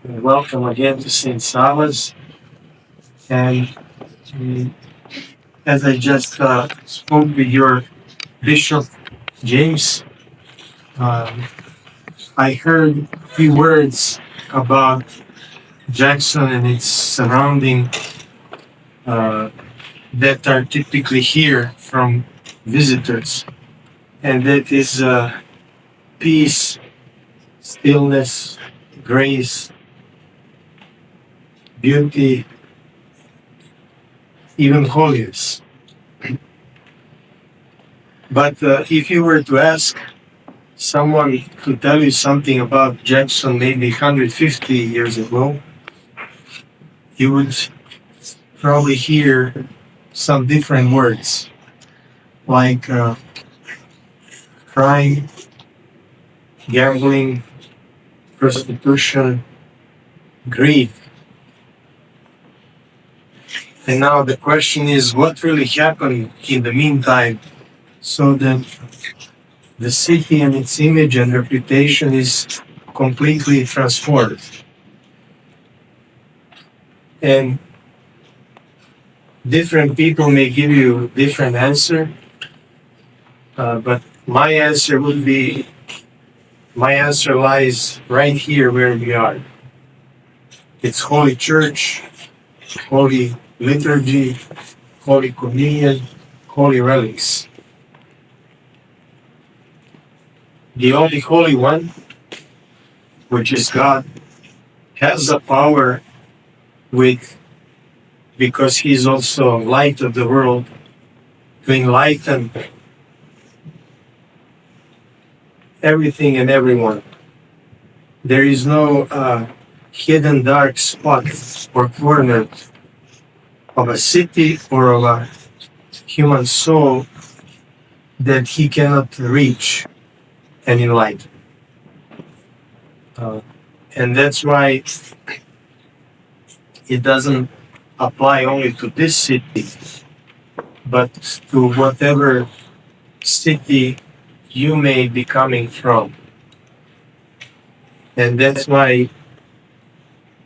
Welcome again to St. Sava's. And mm, as I just spoke with your Bishop James, um, I heard a few words about Jackson and its surrounding uh, that are typically here from visitors. And that is peace, stillness, grace, beauty, even holiness. But if you were to ask someone to tell you something about Jackson maybe 150 years ago, you would probably hear some different words like crime, gambling, prostitution, greed. And now the question is what really happened in the meantime so that the city and its image and reputation is completely transformed. And different people may give you different answer, but my answer lies right here where we are. It's Holy Church, Holy Liturgy, Holy Communion, Holy Relics. The only Holy One, which is God, has the power with, because He is also light of the world, to enlighten everything and everyone. There is no hidden dark spot or corner of a city or of a human soul that He cannot reach and enlighten. And that's why it doesn't apply only to this city, but to whatever city you may be coming from. And that's why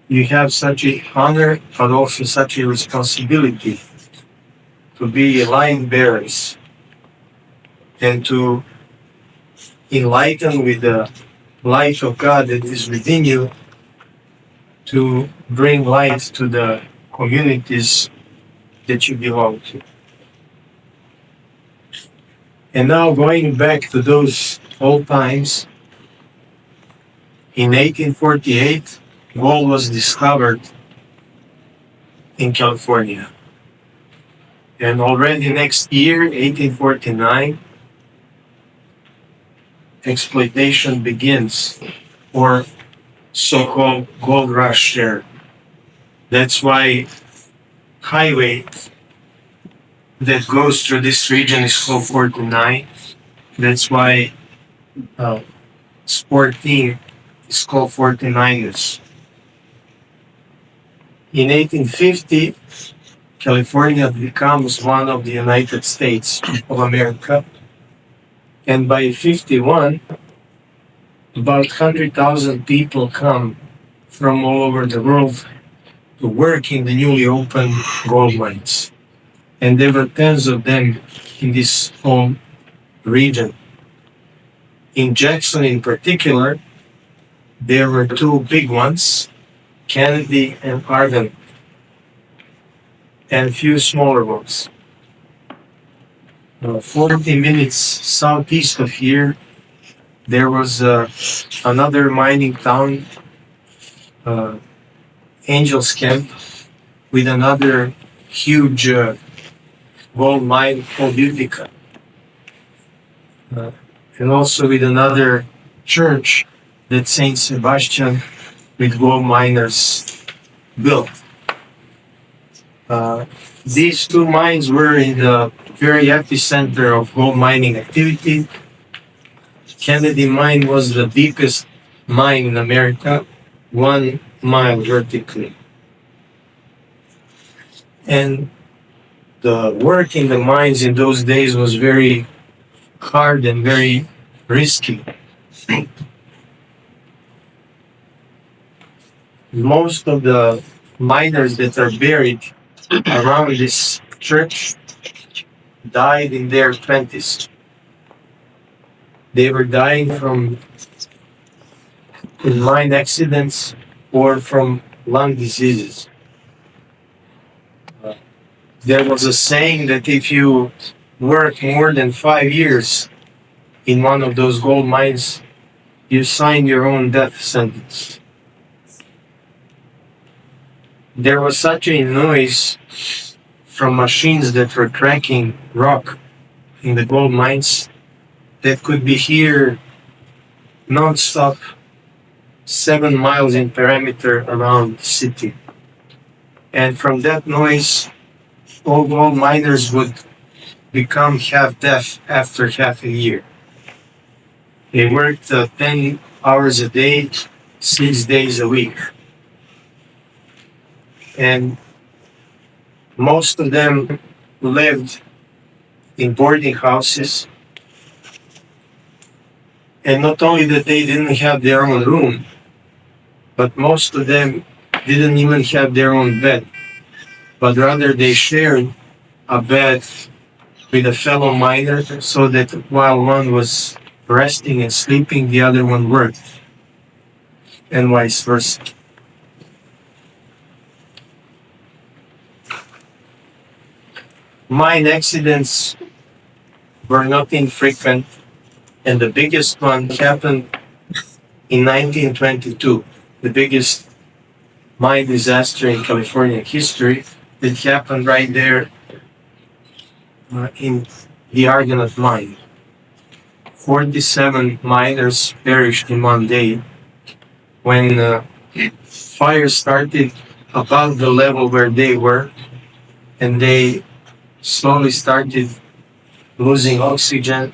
you have such an honor, but also such a responsibility to be light bearers and to enlighten with the light of God that is within you, to bring light to the communities that you belong to. And now going back to those old times, in 1848, gold was discovered in California. And already next year, 1849, exploitation begins, or so-called gold rush there. That's why highway that goes through this region is called 49. That's why sport team is called 49ers. In 1850, California becomes one of the United States of America. And by 51, about 100,000 people come from all over the world to work in the newly opened gold mines. And there were tens of them in this whole region. In Jackson in particular, there were two big ones, Kennedy and Arden, and a few smaller ones. 40 minutes southeast of here, there was another mining town, Angels Camp, with another huge gold mine called Utica. And also with another church that Saint Sebastian with gold miners built. These two mines were in the very epicenter of gold mining activity. Kennedy mine was the deepest mine in America, 1 mile vertically. And the work in the mines in those days was very hard and very risky. most of the miners that are buried around this church died in their 20s. They were dying from mine accidents or from lung diseases. There was a saying that if you work more than 5 years in one of those gold mines, you sign your own death sentence. There was such a noise from machines that were cracking rock in the gold mines that could be heard non-stop 7 miles in perimeter around the city. And from that noise, all gold miners would become half deaf after half a year. They worked 10 hours a day, 6 days a week. And most of them lived in boarding houses. And not only that they didn't have their own room, but most of them didn't even have their own bed, but rather they shared a bed with a fellow miner so that while one was resting and sleeping, the other one worked, and vice versa. Mine accidents were not infrequent, and the biggest one happened in 1922, the biggest mine disaster in California history. That happened right there in the Argonaut mine. 47 miners perished in one day when fire started above the level where they were, and they slowly started losing oxygen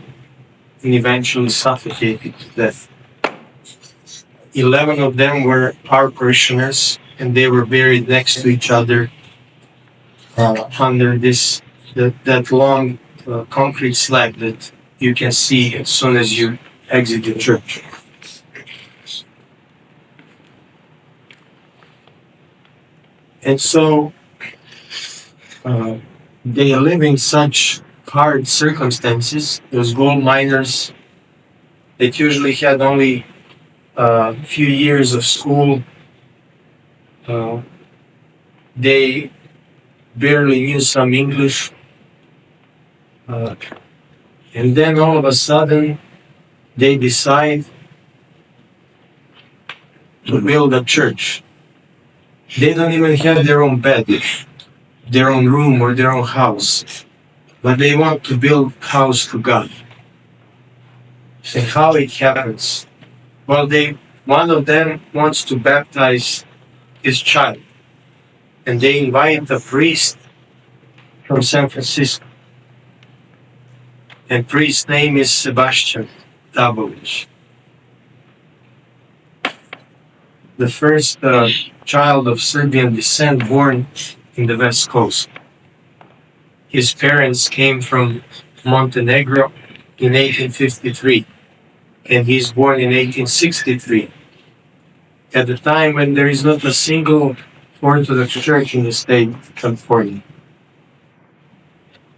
and eventually suffocated to death. 11 of them were our parishioners, and they were buried next to each other under that long concrete slab that you can see as soon as you exit the church. And so they live in such hard circumstances. Those gold miners that usually had only a few years of school, they barely knew some English. And then all of a sudden, they decide to build a church. They don't even have their own bed, their own room, or their own house, but they want to build a house to God. And how it happens? Well, one of them wants to baptize his child, and they invite a priest from San Francisco. And priest's name is Sebastian, Bojovic. The first child of Serbian descent born in the West Coast. His parents came from Montenegro in 1853, and he's born in 1863, at the time when there is not a single Orthodox church in the state of California.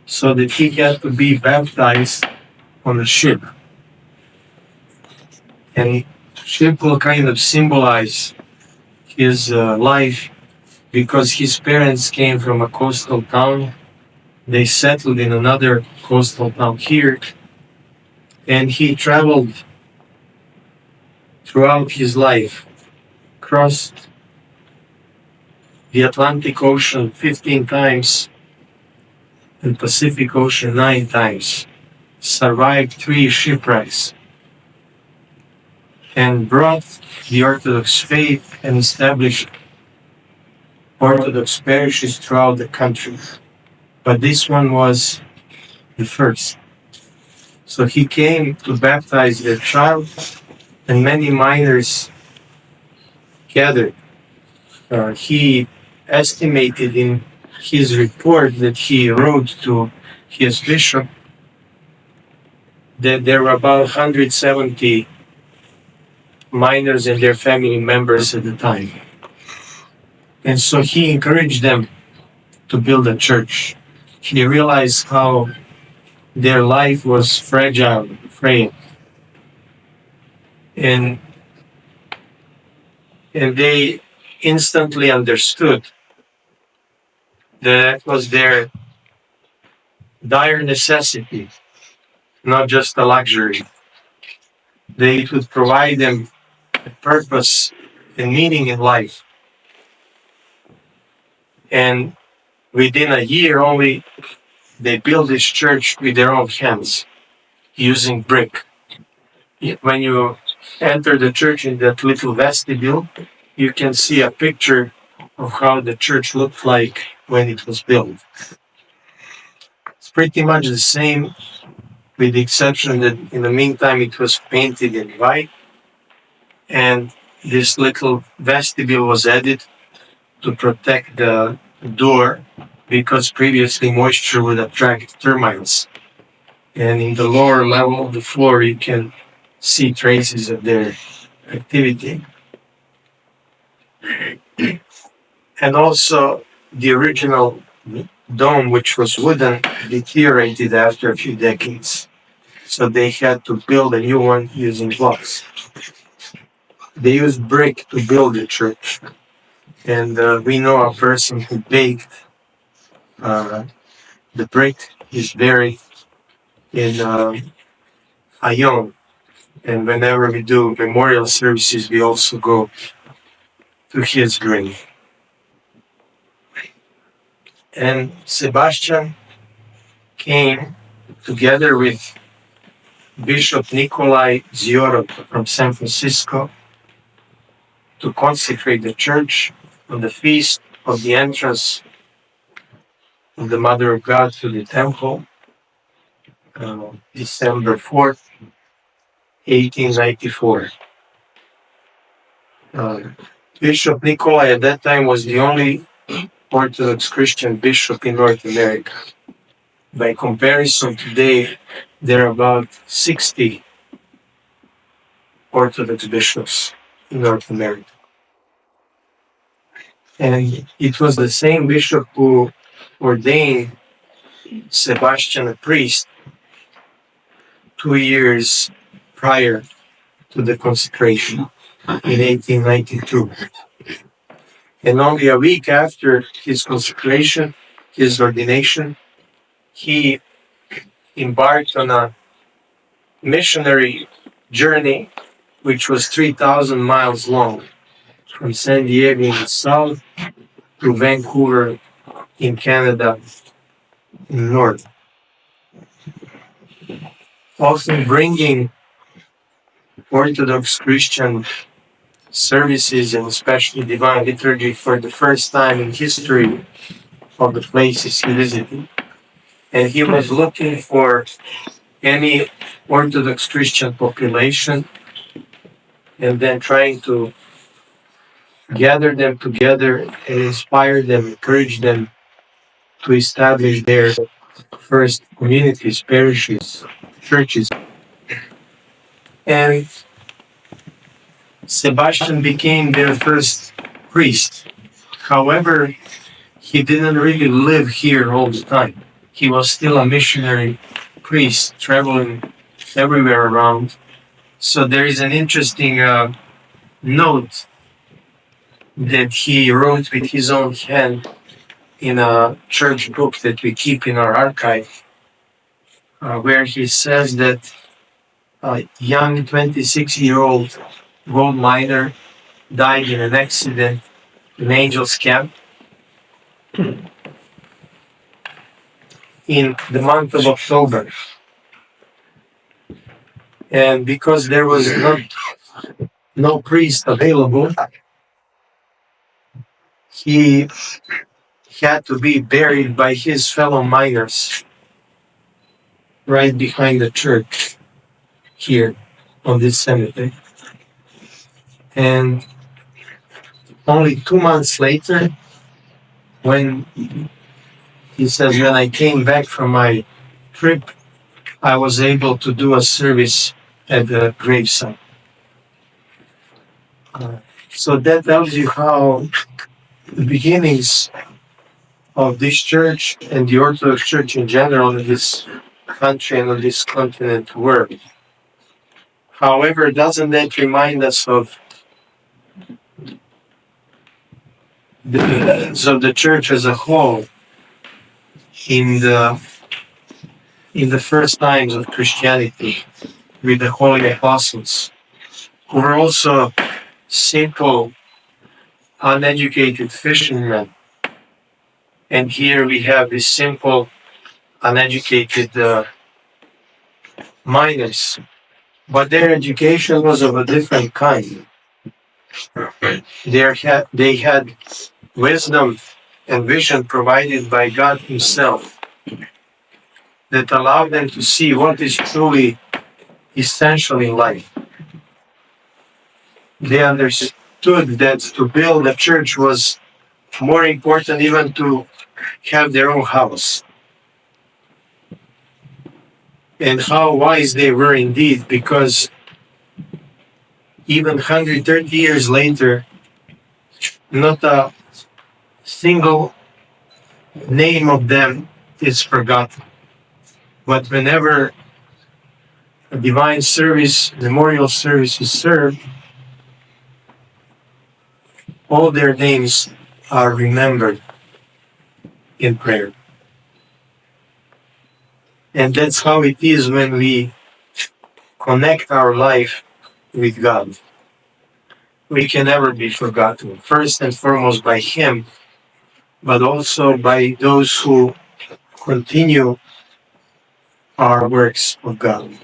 So that he had to be baptized on a ship. And ship will kind of symbolize his life, because his parents came from a coastal town. They settled in another coastal town here, and he traveled throughout his life, crossed the Atlantic Ocean 15 times and Pacific Ocean 9 times, survived 3 shipwrecks, and brought the Orthodox faith and established Orthodox parishes throughout the country. But this one was the first. So he came to baptize their child, and many miners gathered. He estimated in his report that he wrote to his bishop that there were about 170 miners and their family members at the time. And so he encouraged them to build a church. He realized how their life was fragile, frail, and they instantly understood that was their dire necessity, not just a luxury. That it would provide them a purpose and meaning in life. And within a year only, they built this church with their own hands, using brick. When you enter the church in that little vestibule, you can see a picture of how the church looked like when it was built. It's pretty much the same, with the exception that in the meantime it was painted in white, and this little vestibule was added to protect the door because previously moisture would attract termites. And in the lower level of the floor, you can see traces of their activity. And also, the original dome, which was wooden, deteriorated after a few decades. So they had to build a new one using blocks. They used brick to build the church. And we know a person who baked the brick. Is buried in Ayon. And whenever we do memorial services, we also go to his grave. And Sebastian came together with Bishop Nikolai Ziorov from San Francisco to consecrate the church on the feast of the entrance of the Mother of God to the temple, December 4th, 1894. Bishop Nikolai at that time was the only Orthodox Christian bishop in North America. By comparison, today there are about 60 Orthodox bishops in North America. And it was the same bishop who ordained Sebastian a priest 2 years prior to the consecration in 1892. And only a week after his consecration, his ordination, he embarked on a missionary journey which was 3,000 miles long, from San Diego in the south to Vancouver in Canada in the north. Often bringing Orthodox Christian services and especially divine liturgy for the first time in history of the places he visited. And he was looking for any Orthodox Christian population and then trying to gather them together and inspire them, encourage them to establish their first communities, parishes, churches. And Sebastian became their first priest. However, he didn't really live here all the time. He was still a missionary priest traveling everywhere around. So there is an interesting note that he wrote with his own hand in a church book that we keep in our archive, where he says that a young 26-year-old gold miner died in an accident in Angel's Camp in the month of October. And because there was no priest available, he had to be buried by his fellow miners right behind the church here on this cemetery. And only 2 months later, when he says, when I came back from my trip, I was able to do a service at the gravesite. So that tells you how the beginnings of this church and the Orthodox Church in general in this country and on this continent were. However, doesn't that remind us of the beginnings of the church as a whole in the first times of Christianity with the holy apostles, who were also simple, uneducated fishermen. And here we have these simple, uneducated miners. But their education was of a different kind. They had wisdom and vision provided by God Himself that allowed them to see what is truly essential in life. They understood that to build a church was more important even to have their own house. And how wise they were indeed, because even 130 years later, not a single name of them is forgotten. But whenever a divine service, memorial service is served, all their names are remembered in prayer. And that's how it is when we connect our life with God. We can never be forgotten, first and foremost by Him, but also by those who continue our works of God.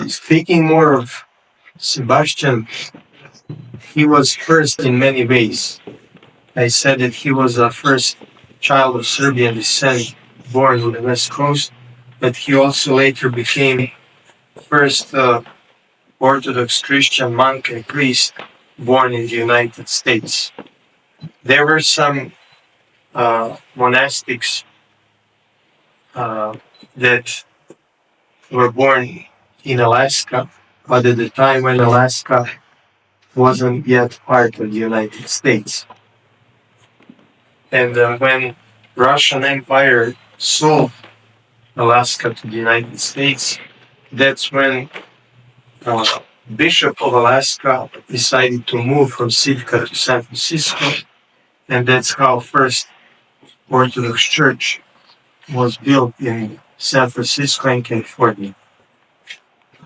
Speaking more of Sebastian, he was first in many ways. I said that he was the first child of Serbian descent born on the West Coast, but he also later became first Orthodox Christian monk and priest born in the United States. There were some monastics that were born in Alaska, but at the time when Alaska wasn't yet part of the United States. And when Russian Empire sold Alaska to the United States, that's when Bishop of Alaska decided to move from Sitka to San Francisco, and that's how first Orthodox Church was built in San Francisco and California.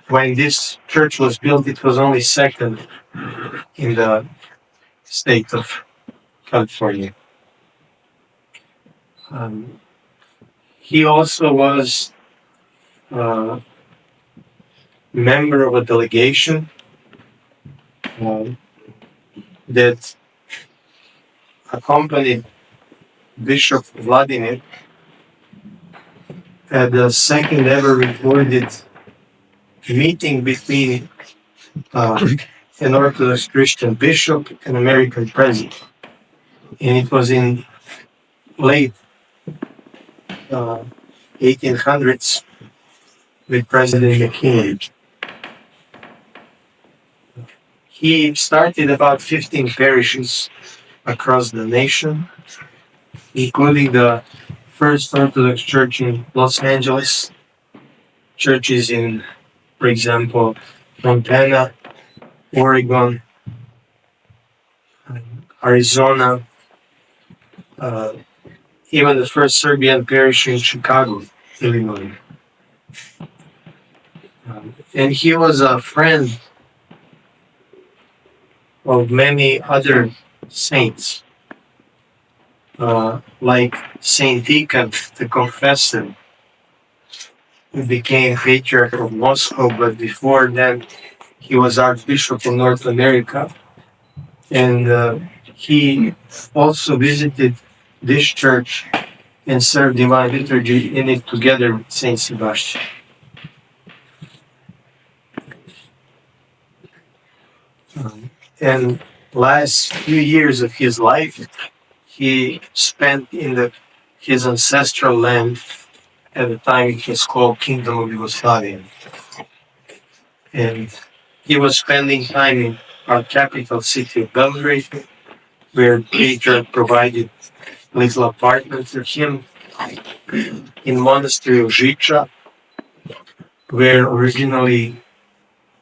When this church was built, it was only second in the state of California. He also was a member of a delegation that accompanied Bishop Vladimir at the second ever recorded meeting between an Orthodox Christian bishop and American president. And it was in late 1800s with President McKinley. He started about 15 parishes across the nation, including the First Orthodox Church in Los Angeles, churches in, for example, Montana, Oregon, Arizona, even the first Serbian parish in Chicago, Illinois. And he was a friend of many other saints, like Saint Deacon, the Confessor, who became Patriarch of Moscow, but before then he was Archbishop of North America. And he also visited this church and served Divine Liturgy in it together with Saint Sebastian. And last few years of his life, he spent in his ancestral land. At the time it was called Kingdom of Yugoslavia. And he was spending time in our capital city of Belgrade, where Peter provided little apartment for him, in monastery of Žiča, where originally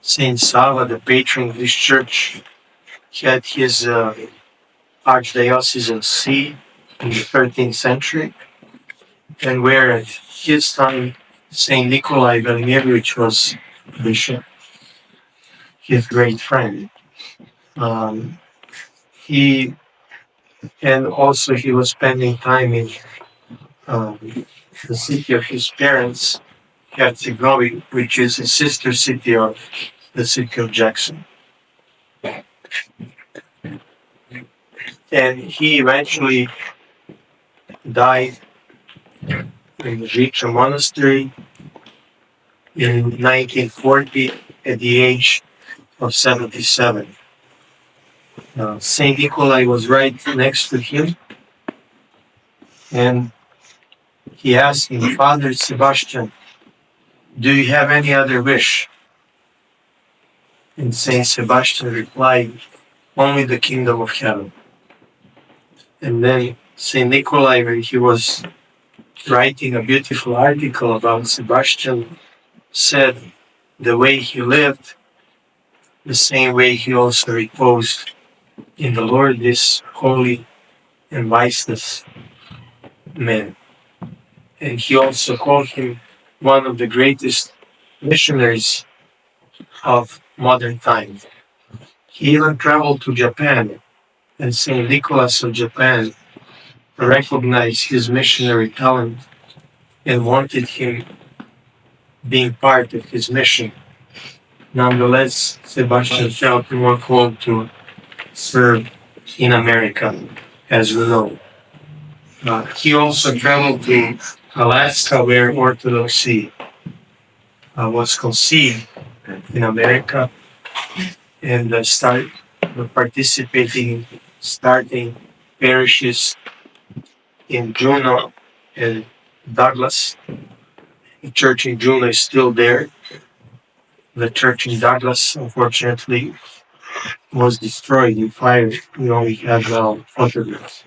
Saint Sava, the patron of this church, had his archdiocesan see in the 13th century, and where at his time Saint Nikolai Velimirovich was bishop, his great friend. He and also he was spending time in the city of his parents, Herzegovina, which is a sister city of the city of Jackson. And he eventually died in the Žiča monastery in 1940 at the age of 77. Saint Nikolai was right next to him, and he asked him, Father Sebastian, do you have any other wish? And Saint Sebastian replied, only the kingdom of heaven. And then Saint Nikolai, when he was writing a beautiful article about Sebastian, said the way he lived, the same way he also reposed in the Lord, this holy and viceless man. And he also called him one of the greatest missionaries of modern times. He even traveled to Japan, and Saint Nicholas of Japan recognized his missionary talent and wanted him being part of his mission. Nonetheless, Sebastian felt more called to serve in America, as we know. He also traveled to Alaska, where Orthodoxy was conceived in America, and started participating, starting parishes in Juneau and Douglas. The church in Juneau is still there. The church in Douglas, unfortunately, was destroyed in fire. We only have photographs.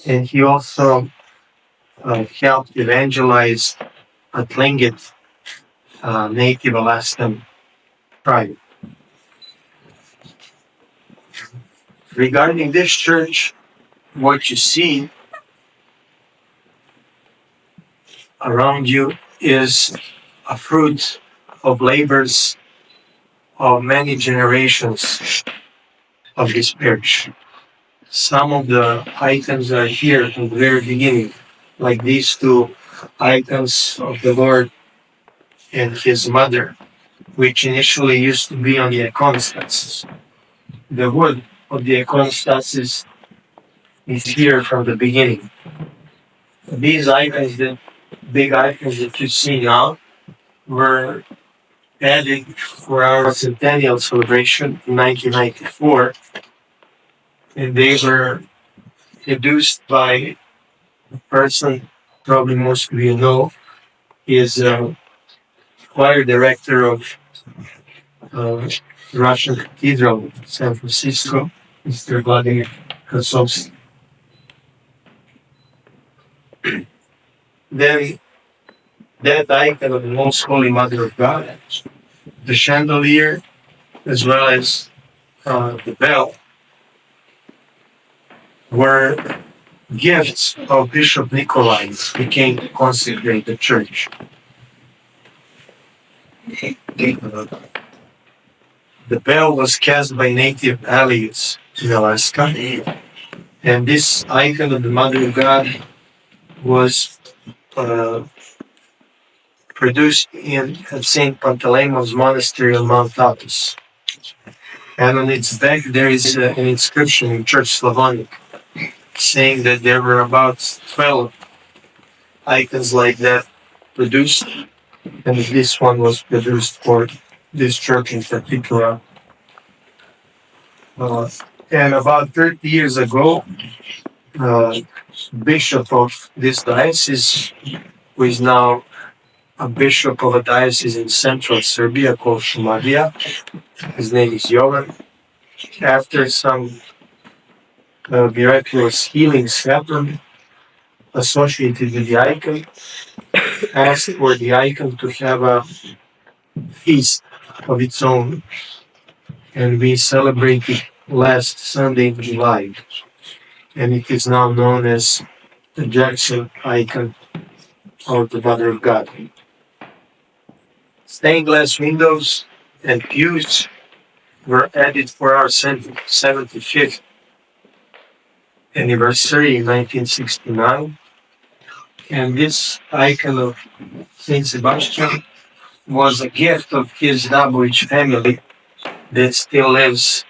And he also helped evangelize a Tlingit native Alaskan tribe. Regarding this church, what you see around you is a fruit of labors of many generations of this parish. Some of the icons are here from the very beginning, like these two icons of the Lord and his mother, which initially used to be on the iconostasis. The wood of the iconostasis is here from the beginning. These icons, the big icons that you see now, were added for our centennial celebration in 1994, and they were produced by a person probably most of you know. He is choir director of Russian Cathedral, San Francisco, Mr. Vladimir Kosovsky. Then that icon of the Most Holy Mother of God, the chandelier, as well as the bell, were gifts of Bishop Nikolai, who came to consecrate the church. The bell was cast by native Aleuts in Alaska, and this icon of the Mother of God was produced in St. Panteleimo's monastery on Mount Athos. And on its back there is an inscription in Church Slavonic saying that there were about 12 icons like that produced, and this one was produced for this church in particular. And about 30 years ago, bishop of this diocese, who is now a bishop of a diocese in central Serbia called Shumavia. His name is Jovan. After some miraculous healings happened associated with the icon, asked for the icon to have a feast of its own, and we celebrated last Sunday in July, and it is now known as the Jackson icon of the Mother of God. Stained glass windows and pews were added for our 75th anniversary in 1969, and this icon of Saint Sebastian was a gift of his Dabovic family that still lives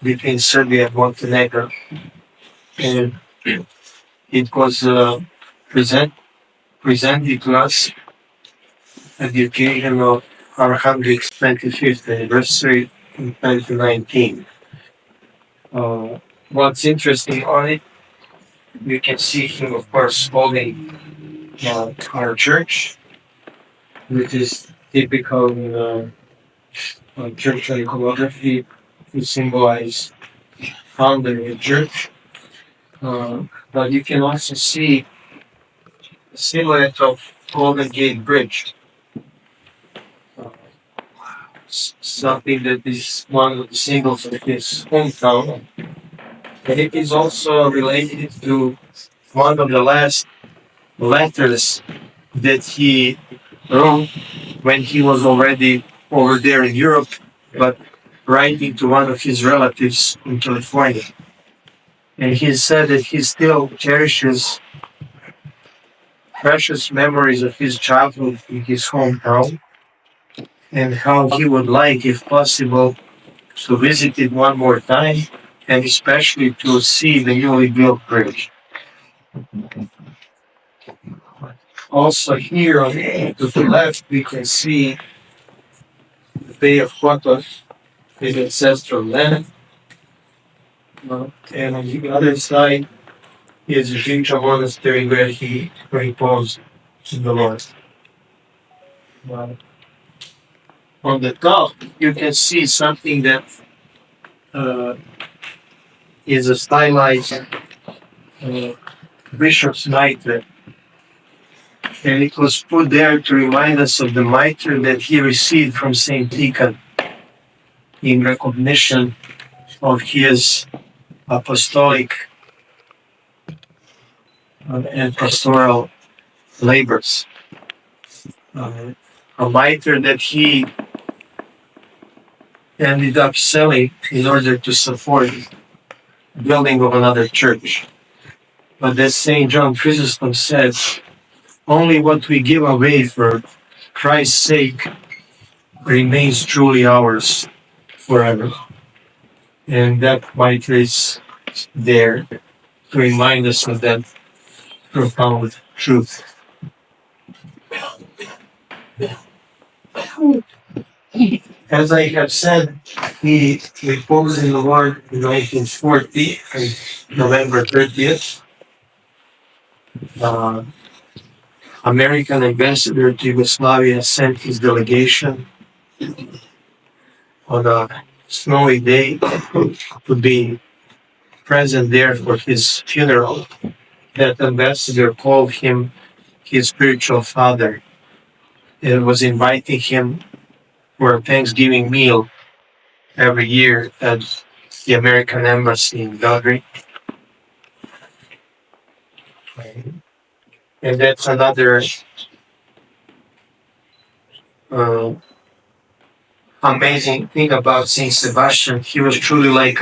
between Serbia and Montenegro. And it was presented to us at the occasion of our 125th anniversary in 2019. What's interesting on it, you can see him, of course, holding our church, which is typical in church iconography to symbolize founding a church. But you can also see the silhouette of Golden Gate Bridge, uh, something that is one of the symbols of his hometown. And it is also related to one of the last letters that he wrote when he was already over there in Europe, but writing to one of his relatives in California. And he said that he still cherishes precious memories of his childhood in his hometown, and how he would like, if possible, to visit it one more time, and especially to see the newly built bridge. Also here to the left, we can see the Bay of Kotos, his ancestral land. And on the other side is the Jincha monastery where he reposed in the Lord. On the top, you can see something that uh, is a stylized bishop's mitre. And it was put there to remind us of the mitre that he received from Saint Deacon in recognition of his apostolic and pastoral labors. A mitre that he ended up selling in order to support the building of another church. But as St. John Chrysostom said, only what we give away for Christ's sake remains truly ours forever. And that mitre is there to remind us of that profound truth. As I have said, he reposed in the Lord in 1940, on November 30th. American ambassador to Yugoslavia sent his delegation on a snowy day to be present there for his funeral. That ambassador called him his spiritual father and was inviting him for a Thanksgiving meal every year at the American Embassy in Belgrade. And that's another uh, amazing thing about Saint Sebastian. He was truly like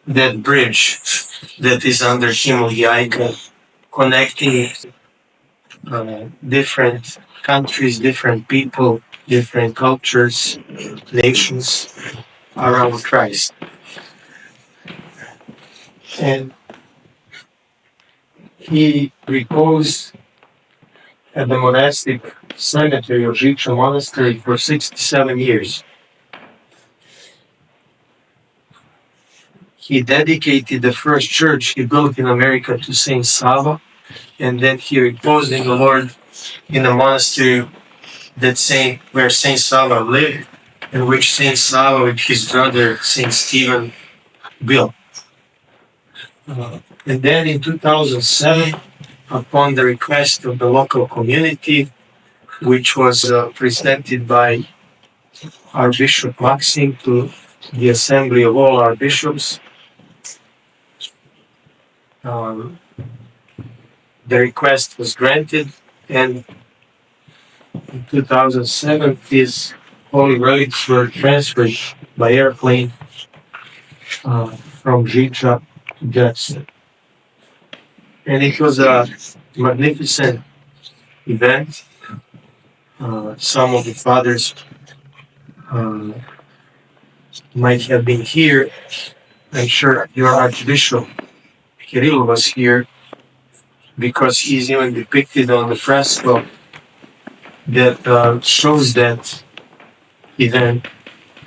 that bridge that is under him on the icon, connecting different countries, different people, different cultures, nations around Christ. And he reposed at the monastic cemetery of Žiča Monastery for 67 years. He dedicated the first church he built in America to Saint Sava, and then he reposed in the Lord in the monastery where Saint Sava lived, and which Saint Sava with his brother Saint Stephen built. And then in 2007, upon the request of the local community, which was presented by our Bishop Maxim to the Assembly of all our bishops, um, the request was granted, and in 2007, these holy relics were transferred by airplane from Žiča to Jackson. And it was a magnificent event. Some of the fathers might have been here. I'm sure your Archbishop Kirill was here because he's even depicted on the fresco that shows that event.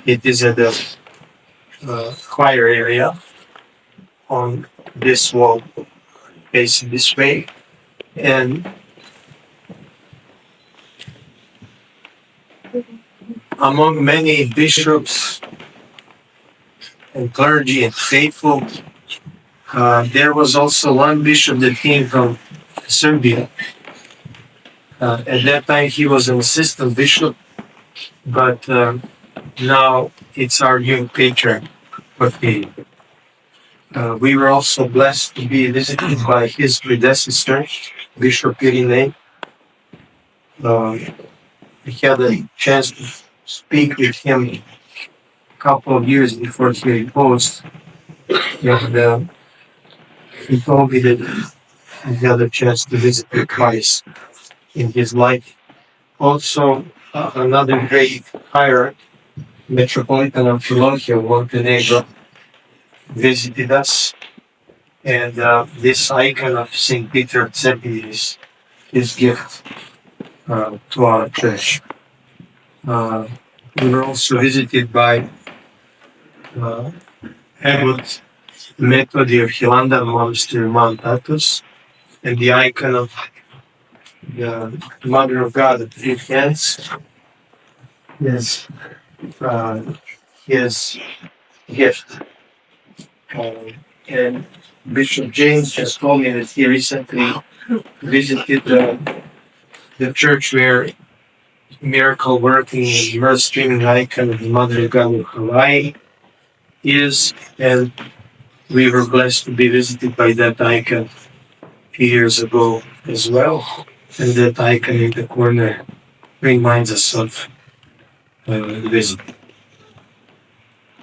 It is at the choir area on this wall, facing this way. And among many bishops and clergy and faithful, there was also one bishop that came from Serbia. At that time, he was an assistant bishop, but now it's our young patriarch of faith. We were also blessed to be visited by his predecessor, Bishop Irine. We had a chance to speak with him a couple of years before he reposed. And he told me that he had a chance to visit him twice in his life. Also, another great hierarch, Metropolitan Amphilochia of Montenegro, visited us. And this icon of St. Peter Tsepi is his gift to our church. We were also visited by Abbot Methody of Hilanda Monastery, Mount Athos, and the icon of the Mother of God at three hands is his gift. And Bishop James just told me that he recently visited the church where miracle working and mirror streaming icon of the Mother of God of Hawaii is, and we were blessed to be visited by that icon a few years ago as well. And that icon in the corner reminds us of the visit.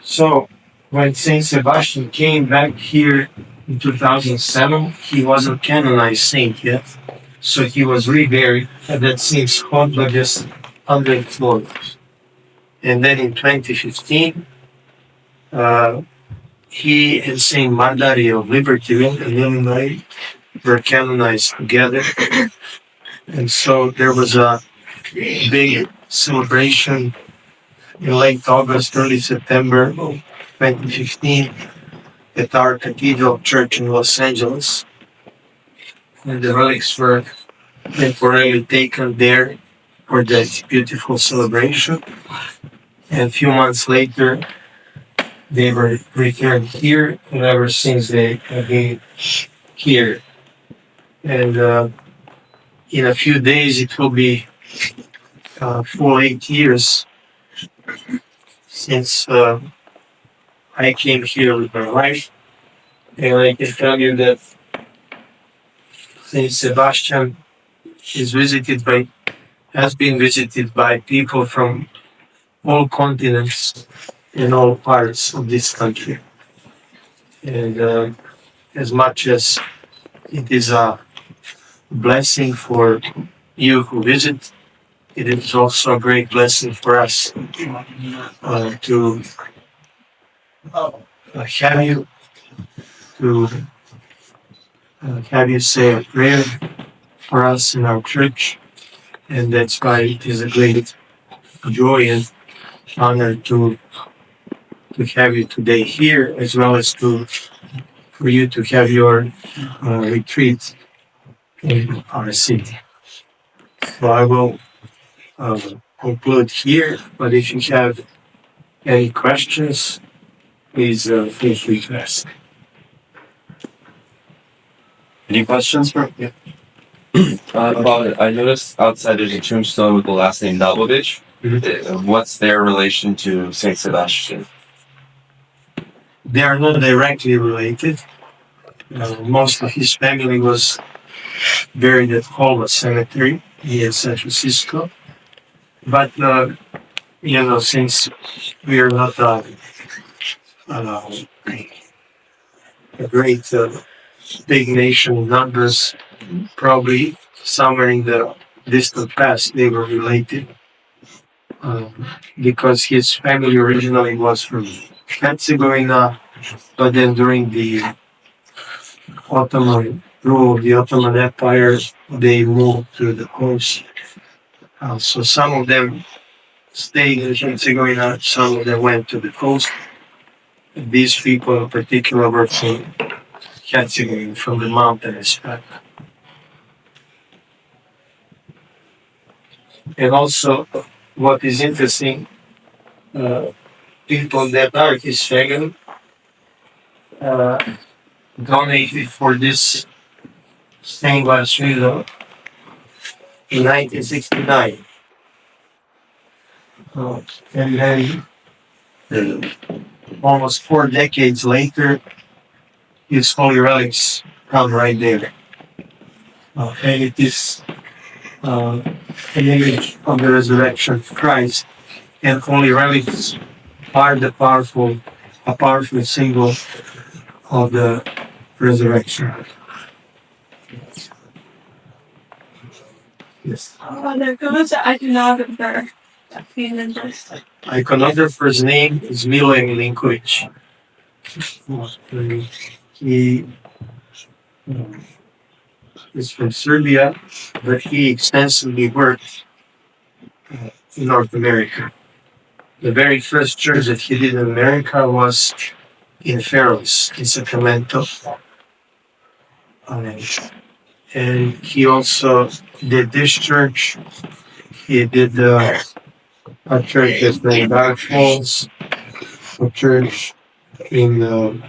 So, when Saint Sebastian came back here in 2007, he wasn't canonized saint yet. So he was reburied at that same spot, but just 100 floors. And then in 2015, he and Saint Madari of Libertyville in Illinois were canonized together. And so there was a big celebration in late August, early September of 2015 at our Cathedral Church in Los Angeles. And the relics were temporarily taken there for that beautiful celebration. And a few months later, they were returned here, and ever since they have been here. And in a few days, it will be full 8 years since I came here with my wife. And I can tell you that Saint Sebastian has been visited by people from all continents in all parts of this country. And as much as it is a blessing for you who visit, it is also a great blessing for us to have you say a prayer for us in our church, and that's why it is a great joy and honor to have you today here, as well as for you to have your retreat in our city. So I will conclude here. But if you have any questions, please feel free to ask. Any questions for? Yeah. I noticed outside there's a tombstone with the last name Bojovic. What's their relation to Saint Sebastian? They are not directly related. Most of his family was buried at Hola Cemetery in San Francisco. But since we are not uh, a great big nation in numbers, probably somewhere in the distant past they were related. Because his family originally was from Herzegovina, but then during the Ottoman rule of the Ottoman Empire, they moved to the coast. So some of them stayed in Herzegovina, some of them went to the coast. And these people in particular were from Herzegovina, from the mountainous part. And also, what is interesting, uh, people that are his family uh, donated for this stained glass window in 1969. Uh, and then almost 4 decades later, his holy relics come right there. And it is an image of the resurrection of Christ. And holy relics are a powerful symbol of the resurrection. Yes. Iconographer's name is Milo Milinkovic. He is from Serbia, but he extensively worked in North America. The very first church that he did in America was in Faros, in Sacramento. And he also did this church. He did a church at Niagara Falls, a church in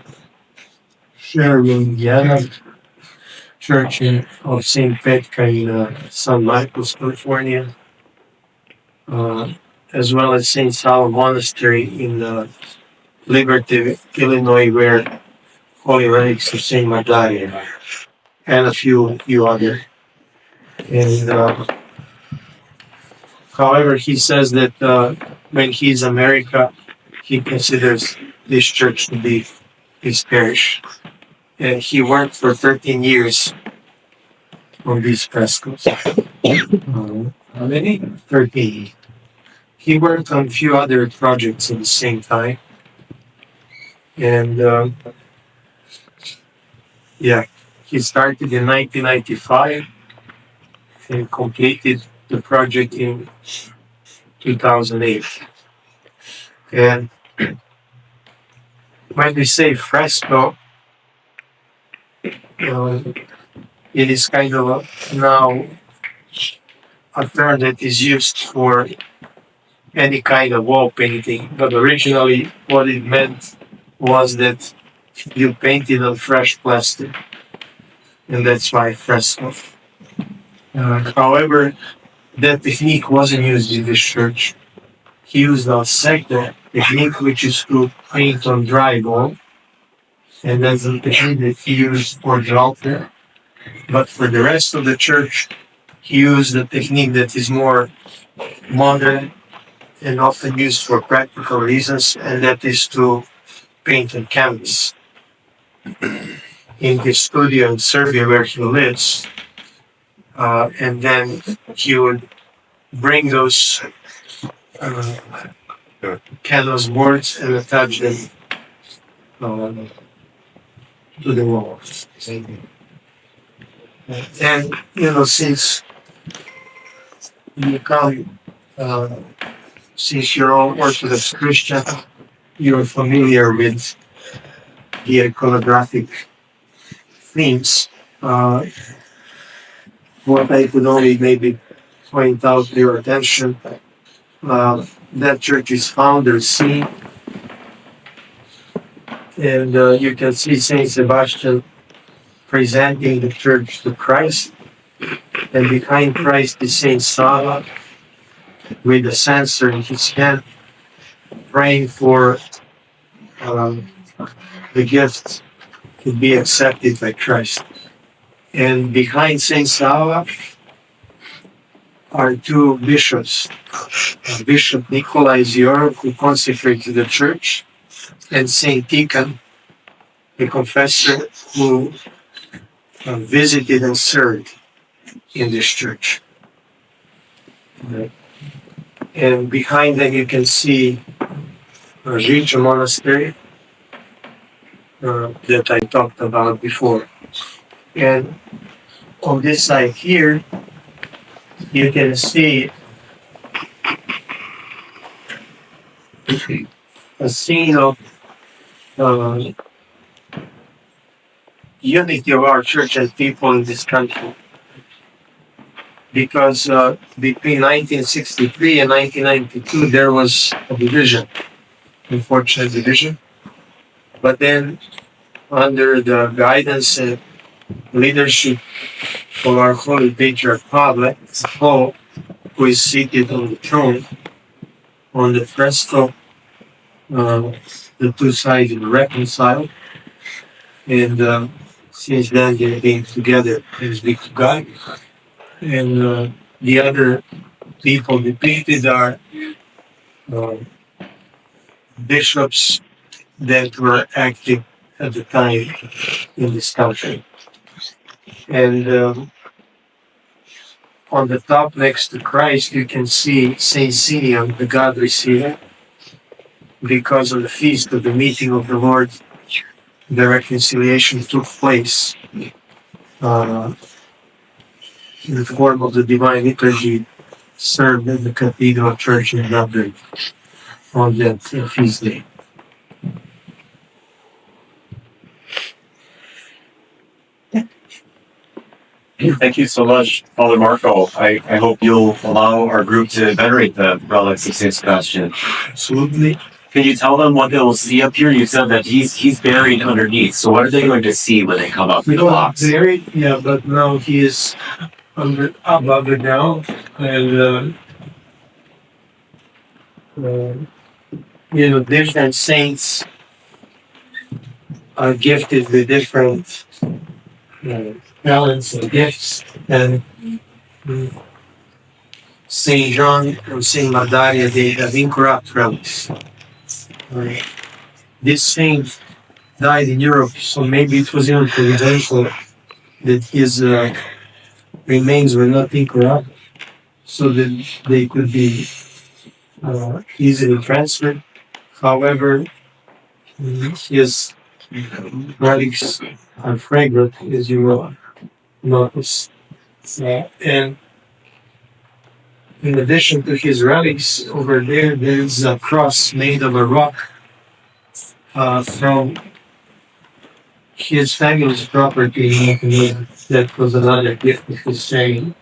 Sherman, Indiana, church of St. Petka in San Marcos, California, as well as St. Sava Monastery in Liberty, Illinois, where holy relics of St. Magdalene and a few other. And however, he says that when he's America, he considers this church to be his parish. And he worked for 13 years on these frescoes. How many? 13. He worked on a few other projects at the same time. And he started in 1995 and completed the project in 2008. And when we say fresco, it is kind of now a term that is used for any kind of wall painting. But originally, what it meant was that you painted on fresh plastic, and that's why fresco. However, that technique wasn't used in this church. He used a sector technique, which is to paint on drywall, and that's the technique that he used for the altar. But for the rest of the church, he used a technique that is more modern and often used for practical reasons, and that is to paint on canvas. In his studio in Serbia, where he lives, and then he would bring those canvas boards and attach them to the walls. And since you come, since you're all Orthodox Christian, you're familiar with the iconographic themes. What I could only maybe point out your attention. That church's founder, Saint, and you can see Saint Sebastian presenting the church to Christ, and behind Christ is Saint Sava with a censer in his hand, praying for um, the gift to be accepted by Christ. And behind Saint Sava are two bishops, Bishop Nikolai Zior, who consecrated the church, and Saint Tikhon, a confessor who visited and served in this church. And behind them you can see a Ridge monastery that I talked about before. And on this side here, you can see a scene of unity of our church and people in this country. Because between 1963 and 1992, there was a division, unfortunate division. But then, under the guidance and leadership of our Holy Patriarch Paul, who is seated on the throne, on the fresco, the two sides are reconciled, and since then they've been together, thanks be to God. And the other people depicted are uh, bishops that were active at the time in this country. And on the top next to Christ, you can see Saint Simeon, the God receiver, because on the feast of the meeting of the Lord, the reconciliation took place in the form of the divine liturgy served at the Cathedral Church in Dublin on that feast day. Thank you so much, Father Marko. I hope you'll allow our group to venerate the relics of Saint Sebastian. Absolutely. Can you tell them what they will see up here? You said that he's buried underneath. So what are they going to see when they come up to the box? Buried, yeah, but now he is above it now, and different saints are gifted with different talents and gifts, and Saint John and Saint Madaria, they have incorrupt relics. This saint died in Europe, so maybe it was even providential that his remains were not incorrupt, so that they could be easily transferred. However, his relics are fragrant, as you will notice. And in addition to his relics, over there, there's a cross made of a rock from his family's property in Montenegro. That was another gift of his family.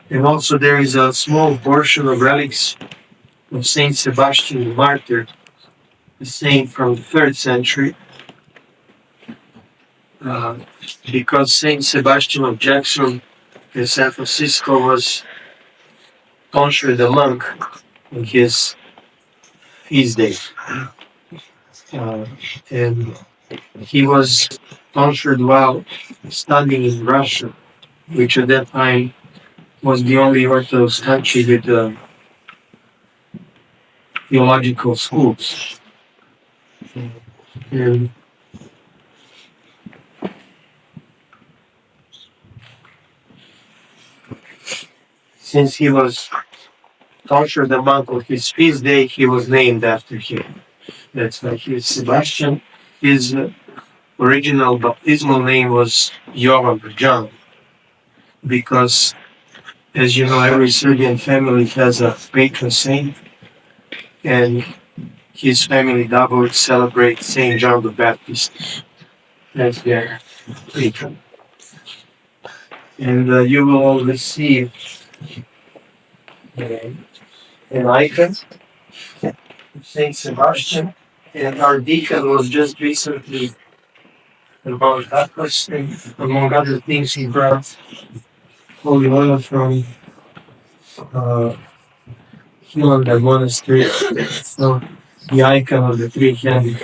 And also there is a small portion of relics of Saint Sebastian the Martyr, a saint from the 3rd century, because Saint Sebastian of Jackson in San Francisco was tonsured the monk on his feast day. And he was tonsured while studying in Russia, which at that time was the only Orthodox country with theological schools. And since he was tonsured the monk on his feast day, he was named after him. That's why he is Sebastian. His original baptismal name was Jovan John, because, as you know, every Serbian family has a patron saint, and his family double celebrates Saint John the Baptist as their patron. And you will all receive an icon of Saint Sebastian, and our deacon was just recently about that question. Among other things, he brought holy oil from Hilda Monastery. So the icon of the three-handed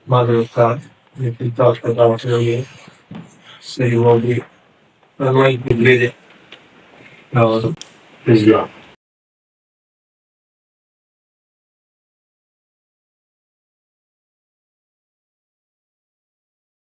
Mother of God that we talked about earlier. So you will be anointed with it as well.